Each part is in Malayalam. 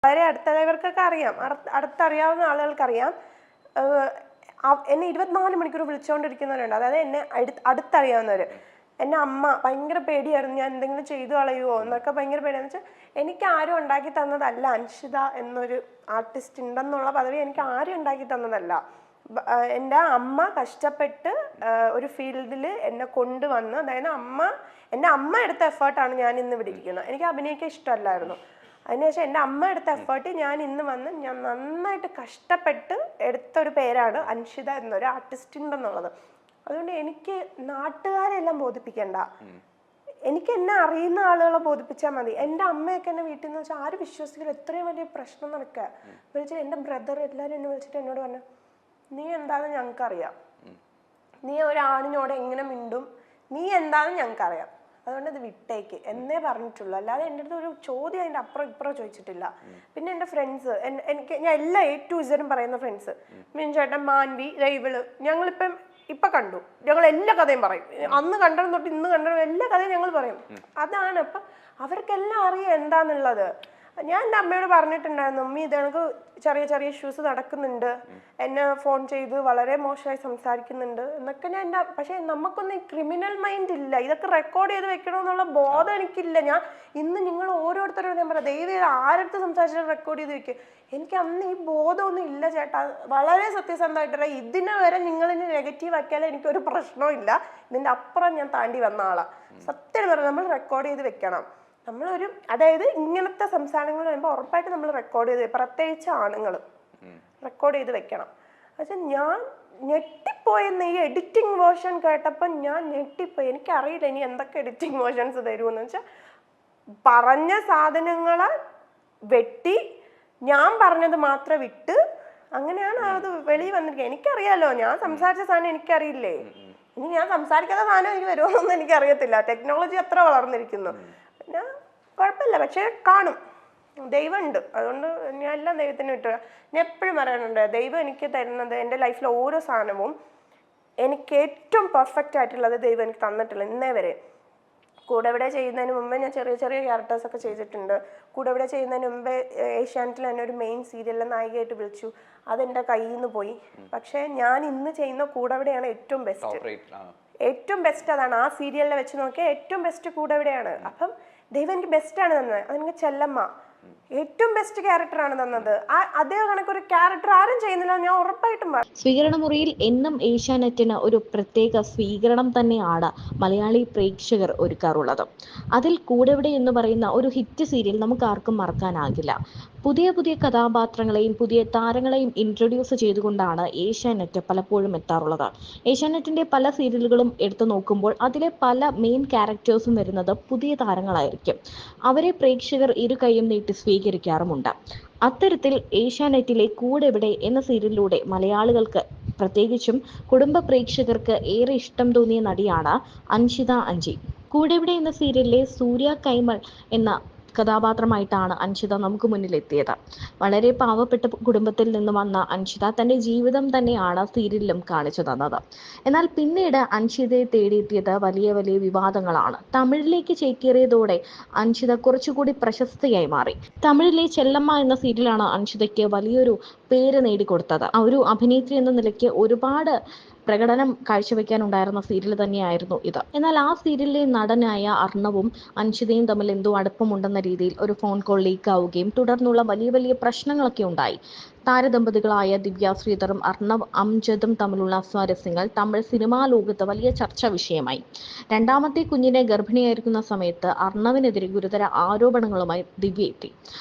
വളരെ അടുത്തവർക്കൊക്കെ അറിയാം, അടുത്തറിയാവുന്ന ആളുകൾക്കറിയാം. എന്നെ 24 മണിക്കൂർ വിളിച്ചുകൊണ്ടിരിക്കുന്നവരുണ്ട്, അതായത് എന്നെ അടുത്തറിയാവുന്നവർ. എൻ്റെ അമ്മ ഭയങ്കര പേടിയായിരുന്നു, ഞാൻ എന്തെങ്കിലും ചെയ്തു കളയുമോ എന്നൊക്കെ ഭയങ്കര പേടിയാന്ന് വെച്ചാൽ എനിക്ക് ആരും ഉണ്ടാക്കി തന്നതല്ല. അൻഷിത എന്നൊരു ആർട്ടിസ്റ്റ് ഉണ്ടെന്നുള്ള പദവി എനിക്ക് ആരും ഉണ്ടാക്കി തന്നതല്ല. എൻ്റെ അമ്മ കഷ്ടപ്പെട്ട് ഒരു ഫീൽഡിൽ എന്നെ കൊണ്ടുവന്ന്, അതായത് എൻ്റെ അമ്മ എടുത്ത എഫേർട്ടാണ് ഞാൻ ഇന്ന് ഇവിടെ ഇരിക്കുന്നത്. എനിക്ക് അഭിനയിക്കാൻ ഇഷ്ടമല്ലായിരുന്നു. അതിനുശേഷം എൻ്റെ അമ്മ എടുത്ത എഫേർട്ട് ഞാൻ ഇന്ന് വന്ന് ഞാൻ നന്നായിട്ട് കഷ്ടപ്പെട്ട് എടുത്തൊരു പേരാണ് അൻഷിത എന്നൊരു ആർട്ടിസ്റ്റ് ഉണ്ടെന്നുള്ളത്. അതുകൊണ്ട് എനിക്ക് നാട്ടുകാരെല്ലാം ബോധിപ്പിക്കണ്ട, എനിക്ക് എന്നെ അറിയുന്ന ആളുകളെ ബോധിപ്പിച്ചാൽ മതി. എൻ്റെ അമ്മയൊക്കെ എന്നെ വീട്ടിൽ നിന്ന് വെച്ചാൽ ആരും വിശ്വസിക്കില്ല, എത്രയും വലിയ പ്രശ്നം നടക്കുക. വിളിച്ചിട്ട് എൻ്റെ ബ്രദർ എല്ലാവരും എന്നെ വിളിച്ചിട്ട് എന്നോട് പറഞ്ഞു, നീ എന്താണെന്ന് ഞങ്ങൾക്കറിയാം, നീ ഒരാണിനോട് എങ്ങനെ മിണ്ടും, നീ എന്താണെന്ന് ഞങ്ങൾക്കറിയാം, അതുകൊണ്ട് ഇത് വിട്ടേക്ക് എന്നേ പറഞ്ഞിട്ടുള്ളൂ. അല്ലാതെ എൻ്റെ അടുത്ത് ഒരു ചോദ്യം അതിൻ്റെ അപ്പുറം ഇപ്പുറം ചോദിച്ചിട്ടില്ല. പിന്നെ എൻ്റെ ഫ്രണ്ട്സ്, ഞാൻ എല്ലാ A to Z പറയുന്ന ഫ്രണ്ട്സ്, ചേട്ടൻ, മാൻവി, റൈവിള്, ഞങ്ങളിപ്പം കണ്ടു, ഞങ്ങൾ എല്ലാ കഥയും പറയും. അന്ന് കണ്ടതും തൊട്ട് ഇന്ന് കണ്ടതും എല്ലാ കഥയും ഞങ്ങൾ പറയും. അതാണ് അപ്പം അവർക്കെല്ലാം അറിയാം എന്താന്നുള്ളത്. ഞാൻ എൻ്റെ അമ്മയോട് പറഞ്ഞിട്ടുണ്ടായിരുന്നു, ഉമ്മി ഇത് എനിക്ക് ചെറിയ ചെറിയ ഇഷ്യൂസ് നടക്കുന്നുണ്ട്, എന്നെ ഫോൺ ചെയ്ത് വളരെ മോശമായി സംസാരിക്കുന്നുണ്ട് എന്നൊക്കെ പക്ഷെ നമുക്കൊന്നും ഈ ക്രിമിനൽ മൈൻഡ് ഇല്ല, ഇതൊക്കെ റെക്കോർഡ് ചെയ്ത് വെക്കണമെന്നുള്ള ബോധം എനിക്കില്ല. ഞാൻ ഇന്ന് നിങ്ങൾ ഓരോരുത്തരോട് ഞാൻ പറയാം, ദയവേത് ആരടുത്ത് സംസാരിച്ചാൽ റെക്കോർഡ് ചെയ്ത് വെക്കുക. എനിക്ക് അന്ന് ഈ ബോധമൊന്നും ഇല്ല ചേട്ടാ, വളരെ സത്യസന്ധമായിട്ട് ഇതിനെ വരെ നിങ്ങളിന് നെഗറ്റീവ് ആക്കിയാലും എനിക്കൊരു പ്രശ്നവും ഇല്ല. ഇതിൻ്റെ അപ്പുറം ഞാൻ താണ്ടി വന്ന ആളാണ്. സത്യം പറഞ്ഞാൽ നമ്മൾ റെക്കോർഡ് ചെയ്ത് വെക്കണം. അതായത് ഇങ്ങനത്തെ സംസാരങ്ങൾ വരുമ്പോൾ ഉറപ്പായിട്ട് നമ്മൾ റെക്കോർഡ് ചെയ്ത്, പ്രത്യേകിച്ച് ആണുങ്ങൾ റെക്കോർഡ് ചെയ്ത് വെക്കണം. പക്ഷെ ഞാൻ ഞെട്ടിപ്പോയെന്ന് ഈ എഡിറ്റിംഗ് വേർഷൻ കേട്ടപ്പോൾ ഞാൻ ഞെട്ടിപ്പോയി. എനിക്കറിയില്ല ഇനി എന്തൊക്കെ എഡിറ്റിംഗ് വേർഷൻസ് തരുമെന്ന് വെച്ചാൽ, പറഞ്ഞ സാധനങ്ങളെ വെട്ടി ഞാൻ പറഞ്ഞത് മാത്രം വിട്ട് അങ്ങനെയാണ് അത് വെളിയിൽ വന്നിരിക്കുക. എനിക്കറിയാലോ, ഞാൻ സംസാരിച്ച സാധനം എനിക്കറിയില്ലേ, ഇനി ഞാൻ സംസാരിക്കാത്ത സാധനം എനിക്ക് വരുമോന്നൊന്നും എനിക്കറിയത്തില്ല. ടെക്നോളജി അത്ര വളർന്നിരിക്കുന്നു. പിന്നെ കുഴപ്പമില്ല, പക്ഷെ കാണും, ദൈവമുണ്ട്. അതുകൊണ്ട് ഞാൻ എല്ലാം ദൈവത്തിന് വിട്ടു. ഞാൻ എപ്പോഴും പറയാനുണ്ട്, ദൈവം എനിക്ക് തരുന്നത്, എൻ്റെ ലൈഫിലെ ഓരോ സാധനവും എനിക്ക് ഏറ്റവും പെർഫെക്റ്റ് ആയിട്ടുള്ളത് ദൈവം എനിക്ക് തന്നിട്ടില്ല ഇന്നേ വരെ. കൂടെവിടെ ചെയ്യുന്നതിന് മുമ്പേ ഞാൻ ചെറിയ ചെറിയ ക്യാരക്ടേഴ്സൊക്കെ ചെയ്തിട്ടുണ്ട്. കൂടെവിടെ ചെയ്യുന്നതിന് മുമ്പേ ഏഷ്യാനെറ്റിൽ എന്നെ ഒരു മെയിൻ സീരിയലിലെ നായികയായിട്ട് വിളിച്ചു, അതെൻ്റെ കയ്യിൽ നിന്ന് പോയി. പക്ഷേ ഞാൻ ഇന്ന് ചെയ്യുന്ന കൂടെവിടെയാണ് ഏറ്റവും ബെസ്റ്റ് അതാണ്. ആ സീരിയലിനെ വെച്ച് നോക്കിയാൽ ഏറ്റവും ബെസ്റ്റ് കൂടെവിടെയാണ്. അപ്പം ദൈവം എനിക്ക് ബെസ്റ്റാണ് തന്നത്. അതെനിക്ക് ചെല്ലമ്മ ഏറ്റവും ബെസ്റ്റ് ക്യാരക്ടറാണ് തന്നത്. അതേ കണക്കൊരു ക്യാരക്ടർ ആരും ചെയ്യുന്നില്ല, ഞാൻ ഉറപ്പായിട്ടും പറയും. സ്വീകരണ മുറിയിൽ എന്നും ഏഷ്യാനെറ്റിന് ഒരു പ്രത്യേക സ്വീകരണം തന്നെയാണ് മലയാളി പ്രേക്ഷകർ ഒരുക്കാറുള്ളത്. അതിൽ കൂടെവിടെ എന്ന് പറയുന്ന ഒരു ഹിറ്റ് സീരിയൽ നമുക്ക് ആർക്കും മറക്കാനാകില്ല. പുതിയ പുതിയ കഥാപാത്രങ്ങളെയും പുതിയ താരങ്ങളെയും ഇൻട്രൊഡ്യൂസ് ചെയ്തുകൊണ്ടാണ് ഏഷ്യാനെറ്റ് പലപ്പോഴും എത്താറുള്ളത്. ഏഷ്യാനെറ്റിന്റെ പല സീരിയലുകളും എടുത്തു നോക്കുമ്പോൾ അതിലെ പല മെയിൻ ക്യാരക്ടേഴ്സും വരുന്നത് പുതിയ താരങ്ങളായിരിക്കും. അവരെ പ്രേക്ഷകർ ഇരു കൈയും നീട്ടി സ്വീകരിക്കാറുമുണ്ട്. അത്തരത്തിൽ ഏഷ്യാനെറ്റിലെ കൂടെവിടെ എന്ന സീരിയലിലൂടെ മലയാളികൾക്ക്, പ്രത്യേകിച്ചും കുടുംബ പ്രേക്ഷകർക്ക് ഏറെ ഇഷ്ടം തോന്നിയ നടിയാണ് അൻഷിത അഞ്ജി. കൂടെവിടെ എന്ന സീരിയലിലെ സൂര്യ കൈമൾ എന്ന കഥാപാത്രമായിട്ടാണ് അൻഷിത നമുക്ക് മുന്നിൽ എത്തിയത്. വളരെ പാവപ്പെട്ട കുടുംബത്തിൽ നിന്ന് വന്ന അൻഷിത തന്റെ ജീവിതം തന്നെയാണ് സീരിയലിലും കാണിച്ചു തന്നത്. എന്നാൽ പിന്നീട് അൻഷിതയെ തേടിയെത്തിയത് വലിയ വലിയ വിവാദങ്ങളാണ്. തമിഴിലേക്ക് ചേക്കേറിയതോടെ അൻഷിത കുറച്ചുകൂടി പ്രശസ്തയായി മാറി. തമിഴിലെ ചെല്ലമ്മ എന്ന സീരിയലാണ് അൻഷിതയ്ക്ക് വലിയൊരു പേര് നേടിക്കൊടുത്തത്. ഒരു അഭിനേത്രി എന്ന നിലയ്ക്ക് ഒരുപാട് പ്രകടനം കാഴ്ചവെക്കാനുണ്ടായിരുന്ന സീരിയൽ തന്നെയായിരുന്നു ഇത്. എന്നാൽ ആ സീരിയലിലെ നടനായ അർണവും അൻഷിതയും തമ്മിൽ എന്തോ അടുപ്പമുണ്ടെന്ന രീതിയിൽ ഒരു ഫോൺ കോൾ ലീക്ക് ആവുകയും തുടർന്നുള്ള വലിയ വലിയ പ്രശ്നങ്ങളൊക്കെ ഉണ്ടായി. താരദമ്പതികളായ ദിവ്യ ശ്രീധറും അർണവ് അംജദും തമ്മിലുള്ള സ്വാരസ്യങ്ങൾ തമിഴ് സിനിമാ ലോകത്ത് വലിയ ചർച്ചാ വിഷയമായി. രണ്ടാമത്തെ കുഞ്ഞിനെ ഗർഭിണിയായിരിക്കുന്ന സമയത്ത് അർണവിനെതിരെ ഗുരുതര ആരോപണങ്ങളുമായി ദിവ്യ എത്തി.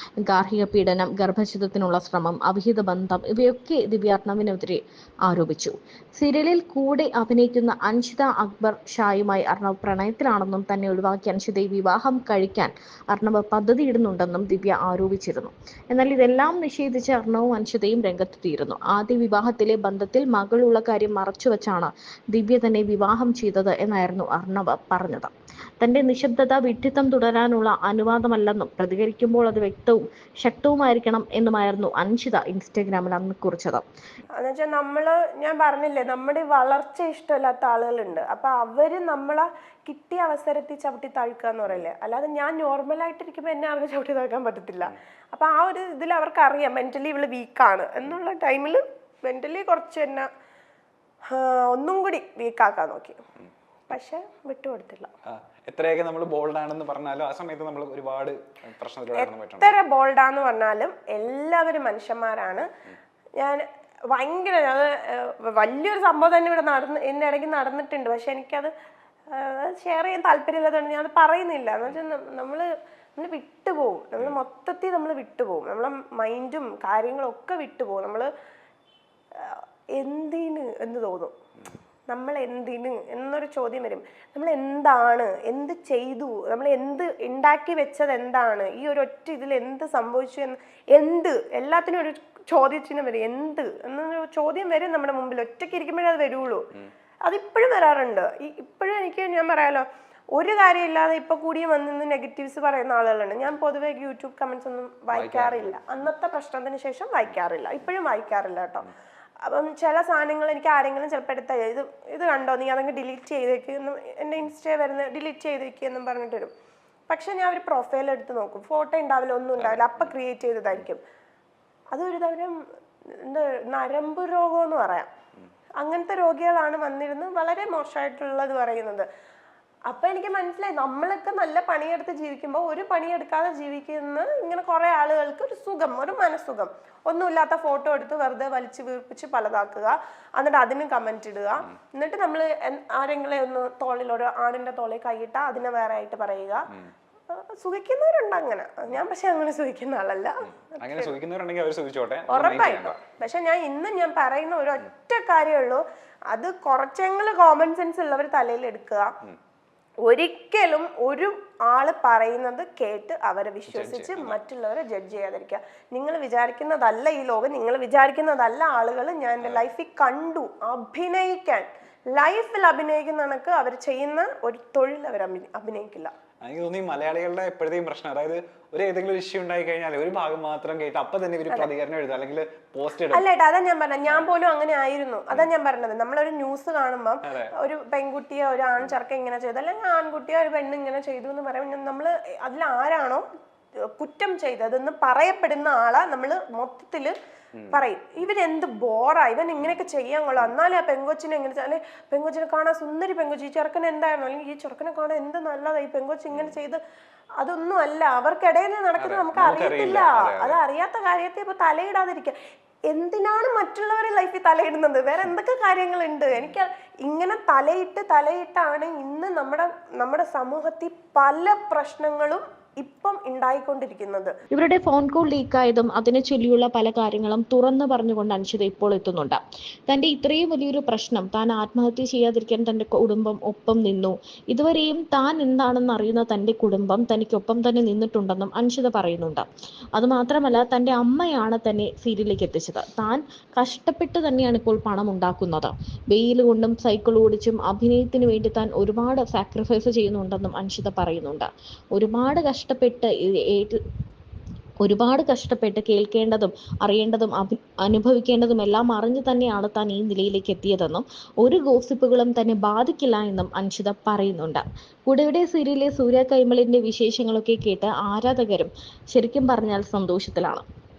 ഗാർഹിക പീഡനം, ഗർഭഛിദത്തിനുള്ള ശ്രമം, അവിഹിത ബന്ധം ഇവയൊക്കെ ദിവ്യ അർണവിനെതിരെ ആരോപിച്ചു. സീരിയലിൽ കൂടെ അഭിനയിക്കുന്ന അൻഷിത അക്ബർ ഷായുമായി അർണവ് പ്രണയത്തിലാണെന്നും തന്നെ ഒഴിവാക്കി അൻഷിതയെ വിവാഹം കഴിക്കാൻ അർണവ് പദ്ധതിയിടുന്നുണ്ടെന്നും ദിവ്യ ആരോപിച്ചിരുന്നു. എന്നാൽ ഇതെല്ലാം നിഷേധിച്ച് അർണവും അൻഷിതയും രംഗത്തെത്തിയിരുന്നു. ആദ്യ വിവാഹത്തിലെ ബന്ധത്തിൽ മകളുള്ള കാര്യം മറച്ചുവെച്ചാണ് ദിവ്യ തന്നെ വിവാഹം ചെയ്തത് എന്നായിരുന്നു അർണവ് പറഞ്ഞത്. തന്റെ നിശബ്ദത വിഡ്ഢിത്തം തുടരാനുള്ള അനുവാദമല്ലെന്നും പ്രതികരിക്കുമ്പോൾ അത് വ്യക്തവും ശക്തവുമായിരിക്കണം എന്നുമായിരുന്നു അൻഷിത ഇൻസ്റ്റഗ്രാമിൽ അന്ന് കുറിച്ചത്. എന്നുവെച്ചാൽ ഞാൻ പറഞ്ഞില്ലേ, നമ്മുടെ വളർച്ച ഇഷ്ടമില്ലാത്ത ആളുകളുണ്ട്. അപ്പൊ അവര് നമ്മളെ കിട്ടിയ അവസരത്തിൽ ചവിട്ടി താഴ്ക്കുക എന്ന് പറയില്ലേ, അല്ലാതെ ഞാൻ നോർമലായിട്ടിരിക്കുമ്പോൾ എന്നെ ആർക്കും ചവിട്ടി താഴ്ക്കാൻ പറ്റത്തില്ല. അപ്പൊ ആ ഒരു ഇതിൽ അവർക്ക് അറിയാം മെന്റലി ഇവള് വീക്കാണ് എന്നുള്ള ടൈമിൽ മെന്റലി കുറച്ച് എന്നെ ഒന്നും കൂടി വീക്കാക്കാൻ നോക്കി. പക്ഷെ വിട്ടുകൊടുത്തില്ല. എത്രയൊക്കെ നമ്മൾ ബോൾഡ് ആണെന്ന് പറഞ്ഞാലും ആ സമയത്ത് നമ്മൾ ഒരുപാട് എത്ര ബോൾഡാന്ന് പറഞ്ഞാലും എല്ലാവരും മനുഷ്യന്മാരാണ്. ഞാൻ ഭയങ്കര വലിയൊരു സംഭവം തന്നെ ഇവിടെ എൻ്റെ ഇടയ്ക്ക് നടന്നിട്ടുണ്ട്. പക്ഷെ എനിക്കത് ഷെയർ ചെയ്യാൻ താല്പര്യമില്ലാത്തതുകൊണ്ട് ഞാൻ അത് പറയുന്നില്ല. എന്ന് വെച്ചാൽ നമ്മൾ വിട്ടുപോകും, നമ്മൾ മൊത്തത്തിൽ നമ്മൾ വിട്ടുപോകും, നമ്മളെ മൈൻഡും കാര്യങ്ങളും ഒക്കെ വിട്ടുപോകും. നമ്മൾ എന്തിന് എന്ന് തോന്നും, നമ്മൾ എന്തിന് എന്നൊരു ചോദ്യം വരും. നമ്മൾ എന്താണ്, എന്ത് ചെയ്തു, നമ്മൾ എന്ത് ഉണ്ടാക്കി വെച്ചത് എന്താണ്, ഈ ഒരു ഒറ്റ ഇതിൽ എന്ത് സംഭവിച്ചു എന്ന്, എന്ത് എല്ലാത്തിനും ഒരു ചോദ്യചിഹ്നം വരും. എന്ത് എന്നൊരു ചോദ്യം വരും നമ്മുടെ മുമ്പിൽ. ഒറ്റയ്ക്ക് ഇരിക്കുമ്പോഴേ അത് വരുള്ളൂ. അതിപ്പോഴും വരാറുണ്ട്. ഇപ്പോഴും ഞാൻ പറയാലോ, ഒരു കാര്യമില്ലാതെ ഇപ്പൊ കൂടിയും വന്നിന്ന് നെഗറ്റീവ്സ് പറയുന്ന ആളുകളുണ്ട്. ഞാൻ പൊതുവെ യൂട്യൂബ് കമന്റ്സ് ഒന്നും വായിക്കാറില്ല. അന്നത്തെ പ്രശ്നത്തിന് ശേഷം വായിക്കാറില്ല, ഇപ്പോഴും വായിക്കാറില്ല കേട്ടോ. അപ്പം ചില സാധനങ്ങൾ എനിക്ക് ആരെങ്കിലും ചിലപ്പോൾ എടുത്ത ഇത് കണ്ടോ, നീ അതങ്ങ് ഡിലീറ്റ് ചെയ്തേക്കെന്നും എൻ്റെ ഇൻസ്റ്റയിൽ വരുന്ന ഡിലീറ്റ് ചെയ്തേക്കെന്നും പറഞ്ഞിട്ട് വരും. പക്ഷെ ഞാൻ ഒരു പ്രൊഫൈൽ എടുത്ത് നോക്കും, ഫോട്ടോ ഉണ്ടാവില്ല, ഒന്നും ഉണ്ടാവില്ല, അപ്പം ക്രിയേറ്റ് ചെയ്തതായിരിക്കും. അതൊരു തരം നരമ്പ് രോഗം എന്ന് പറയാം. അങ്ങനത്തെ രോഗികളാണ് വന്നിരുന്ന് വളരെ മോശമായിട്ടുള്ളത് പറയുന്നത്. അപ്പൊ എനിക്ക് മനസ്സിലായി, നമ്മളൊക്കെ നല്ല പണിയെടുത്ത് ജീവിക്കുമ്പോൾ ഒരു പണിയെടുക്കാതെ ജീവിക്കുന്ന ഇങ്ങനെ കുറെ ആളുകൾക്ക് ഒരു സുഖം, ഒരു മനസ്സുഖം. ഒന്നുമില്ലാത്ത ഫോട്ടോ എടുത്ത് വെറുതെ വലിച്ചു വീർപ്പിച്ച് പലതാക്കുക, എന്നിട്ട് അതിന് കമന്റ് ഇടുക, എന്നിട്ട് നമ്മൾ ആരെങ്കിലും ഒന്ന് തോളിലൊരു ആണിന്റെ തോളിൽ കൈയിട്ടാ അതിനെ വേറെ ആയിട്ട് പറയുക. സുഖിക്കുന്നവരുണ്ട് അങ്ങനെ. ഞാൻ പക്ഷെ അങ്ങനെ സുഖിക്കുന്ന ആളല്ല. ഉറപ്പായിട്ടും. പക്ഷെ ഞാൻ പറയുന്ന ഒരു ഒറ്റ കാര്യമുള്ളൂ, അത് കുറച്ചെങ്കിലും കോമൺ സെൻസ് ഉള്ളവർ തലയിൽ എടുക്കുക. ഒരിക്കലും ഒരു ആള് പറയുന്നത് കേട്ട് അവരെ വിശ്വസിച്ച് മറ്റുള്ളവരെ ജഡ്ജ് ചെയ്യാതിരിക്കുക. നിങ്ങൾ വിചാരിക്കുന്നതല്ല ഈ ലോകം, നിങ്ങൾ വിചാരിക്കുന്നതല്ല ആളുകൾ. ഞാൻ എൻ്റെ ലൈഫിൽ കണ്ടു അഭിനയിക്കാൻ, ലൈഫിൽ അഭിനയിക്കുന്ന കണക്ക് അവർ ചെയ്യുന്ന ഒരു തൊഴിൽ അവർ അഭിനയിക്കില്ല. എനിക്ക് തോന്നി മലയാളികളുടെ എപ്പോഴത്തെയും പ്രശ്നം, അതായത് ഒരു ഏതെങ്കിലും ഇഷ്യൂ ഉണ്ടായി കഴിഞ്ഞാൽ ഒരു ഭാഗം മാത്രം കേട്ട് അപ്പൊ തന്നെ ഇവര് പ്രതികരണം എഴുതുക, അല്ലെങ്കിൽ പോസ്റ്റ് ഇടുക. അല്ല ഏട്ടാ, അതാ ഞാൻ പറഞ്ഞത്, ഞാൻ പോലും അങ്ങനെ ആയിരുന്നു. അതാ ഞാൻ പറഞ്ഞത്, നമ്മളൊരു ന്യൂസ് കാണുമ്പോൾ ഒരു പെൺകുട്ടിയെ ഒരു ആൺ ചെറുക്കൻ ഇങ്ങനെ ചെയ്തു, അല്ലെങ്കിൽ ആൺകുട്ടിയെ ഒരു പെണ്ണ് ഇങ്ങനെ ചെയ്തു എന്ന് പറയുമ്പോൾ നമ്മൾ അതിൽ ആരാണോ കുറ്റം ചെയ്തതെന്ന് പറയപ്പെടുന്ന ആളാ നമ്മൾ മൊത്തത്തില് പറയും. ഇവരെന്ത് ബോറാ, ഇവൻ ഇങ്ങനെയൊക്കെ ചെയ്യാൻ കൊള്ളാം, എന്നാലും ആ പെങ്കൊച്ചിനെ എങ്ങനെ, അല്ലെ പെങ്കൊച്ചിനെ കാണാൻ സുന്ദരി പെങ്കൊച്ചി, ഈ ചെറുക്കൻ എന്തായിരുന്നു, അല്ലെങ്കിൽ ഈ ചെറുക്കനെ കാണാൻ എന്ത് നല്ലതാ, ഈ പെങ്കൊച്ചി ഇങ്ങനെ ചെയ്ത്. അതൊന്നും അല്ല, അവർക്കിടയിൽ നടക്കുന്നത് നമുക്ക് അറിയത്തില്ല. അത് അറിയാത്ത കാര്യത്തെ ഇപ്പൊ തലയിടാതിരിക്കുക. എന്തിനാണ് മറ്റുള്ളവരെ ലൈഫിൽ തലയിടുന്നത്? വേറെ എന്തൊക്കെ കാര്യങ്ങളുണ്ട്? എനിക്ക് ഇങ്ങനെ തലയിട്ടാണ് ഇന്ന് നമ്മുടെ സമൂഹത്തിൽ പല പ്രശ്നങ്ങളും ഇപ്പം ഉണ്ടായിക്കൊണ്ടിരിക്കുന്നത്. ഇവരുടെ ഫോൺ കോൾ ലീക്കായതും അതിനെ ചൊല്ലിയുള്ള പല കാര്യങ്ങളും തുറന്നു പറഞ്ഞുകൊണ്ട് അൻഷിത ഇപ്പോൾ എത്തുന്നുണ്ട്. തന്റെ ഇത്രയും വലിയൊരു പ്രശ്നം, താൻ ആത്മഹത്യ ചെയ്യാതിരിക്കാൻ തന്റെ കുടുംബം ഒപ്പം നിന്നു, ഇതുവരെയും താൻ എന്താണെന്ന് അറിയുന്ന തന്റെ കുടുംബം തനിക്കൊപ്പം തന്നെ നിന്നിട്ടുണ്ടെന്നും അൻഷിത പറയുന്നുണ്ട്. അതുമാത്രമല്ല, തന്റെ അമ്മയാണ് തന്നെ സീരിയലിലേക്ക് എത്തിച്ചത്. താൻ കഷ്ടപ്പെട്ട് തന്നെയാണ് ഇപ്പോൾ പണം ഉണ്ടാക്കുന്നത്. വെയിൽ കൊണ്ടും സൈക്കിൾ ഓടിച്ചും അഭിനയത്തിന് വേണ്ടി താൻ ഒരുപാട് സാക്രിഫൈസ് ചെയ്യുന്നുണ്ടെന്നും അൻഷിത പറയുന്നുണ്ട്. ഒരുപാട് കഷ്ടപ്പെട്ട് കേൾക്കേണ്ടതും അറിയേണ്ടതും അനുഭവിക്കേണ്ടതും എല്ലാം അറിഞ്ഞു തന്നെയാണ് താൻ ഈ നിലയിലേക്ക് എത്തിയതെന്നും ഒരു ഗോസിപ്പുകളും തന്നെ ബാധിക്കില്ല എന്നും അൻഷിത പറയുന്നുണ്ട്. കൂടെവിടെ സീരിയലിലെ സൂര്യ കൈമളിന്റെ വിശേഷങ്ങളൊക്കെ കേട്ട് ആരാധകരും ശരിക്കും പറഞ്ഞാൽ സന്തോഷത്തിലാണ്.